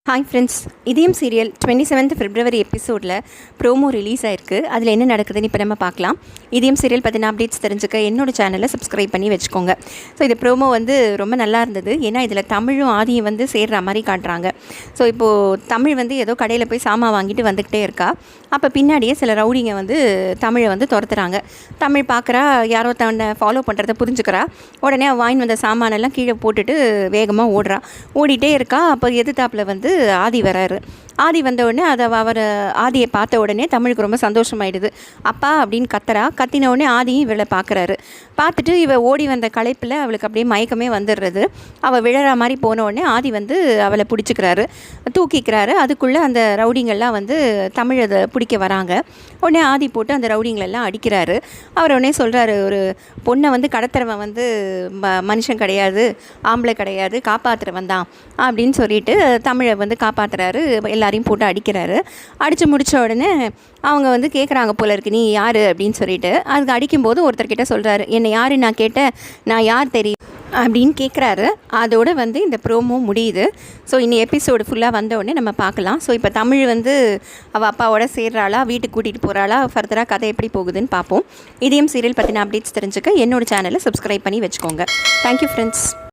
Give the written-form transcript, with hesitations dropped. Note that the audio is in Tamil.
ஹாய் ஃப்ரெண்ட்ஸ், இதயம் சீரியல் 27th February எபிசோடில் ப்ரோமோ ரிலீஸ் ஆயிருக்கு. அதில் என்ன நடக்குதுன்னு இப்போ நம்ம பார்க்கலாம். இதயம் சீரியல் பற்றின அப்டேட்ஸ் தெரிஞ்சுக்க என்னோடய சேனலை சப்ஸ்கிரைப் பண்ணி வச்சுக்கோங்க. ஸோ இது ப்ரோமோ ரொம்ப நல்லா இருந்தது. ஏன்னா இதில் தமிழும் ஆதியும் சேர்கிற மாதிரி காட்டுறாங்க. ஸோ இப்போது தமிழ் ஏதோ கடையில் போய் சாமான் வாங்கிட்டு வந்துக்கிட்டே இருக்கா. அப்போ பின்னாடியே சில ரவுடிங்க தமிழை துரத்துறாங்க. தமிழ் பார்க்குறா, யாரோ தன்னை ஃபாலோ பண்ணுறதை புரிஞ்சுக்கிறா. உடனே வாங்கி வந்த சாமானெல்லாம் கீழே போட்டுட்டு வேகமாக ஓடுறா. ஓடிட்டே இருக்கா. அப்போ எதிர்த்தாப்பில் ஆதி வராரு. ஆதி வந்த உடனே ஆதியை பார்த்த உடனே தமிழுக்கு ரொம்ப சந்தோஷமாயிடுது. அப்பா அப்படின்னு கத்தின உடனே ஆதியும் இவளை பார்க்குறாரு. பார்த்துட்டு ஓடி வந்த களைப்பில் அவளுக்கு அப்படியே மயக்கமே வந்துடுறது. அவள் விழற மாதிரி போன உடனே ஆதி அவளை பிடிச்சிக்கிறாரு, தூக்கிக்கிறாரு. அதுக்குள்ளே அந்த ரவுடிங்கள்லாம் தமிழை பிடிக்க வராங்க. உடனே ஆதி போட்டு அந்த ரவுடிங்களெல்லாம் அடிக்கிறாரு. அவர் உடனே சொல்கிறாரு, ஒரு பொண்ணை கடத்துறவன் மனுஷன் கிடையாது, ஆம்பளை கிடையாது, காப்பாற்றுறவன் தான் அப்படின்னு சொல்லிட்டு தமிழை காப்பாற்றுறாரு. எல்லாரையும் போட்டு அடிக்கிறாரு. அடித்து முடித்த உடனே அவங்க கேட்குறாங்க போல இருக்கு, நீ யார் அப்படின்னு சொல்லிட்டு. அதுக்கு அடிக்கும்போது ஒருத்தர்கிட்ட சொல்கிறாரு, என்னை யார் நான் கேட்டேன், நான் யார் தெரியும் அப்படின்னு கேட்குறாரு. அதோடு இந்த ப்ரோமோ முடியுது. ஸோ இன்னும் எபிசோடு ஃபுல்லாக வந்தோடனே நம்ம பார்க்கலாம். ஸோ இப்போ தமிழ் அவள் அப்பாவோட சேர்றாளா, வீட்டுக்கு கூட்டிகிட்டு போகிறாளா, ஃபர்தராக கதை எப்படி போகுதுன்னு பார்ப்போம். இதயம் சீரியல் பற்றின அப்டேட்ஸ் தெரிஞ்சுக்க என்னோடய சேனலை சப்ஸ்கிரைப் பண்ணி வச்சுக்கோங்க. Thank you friends.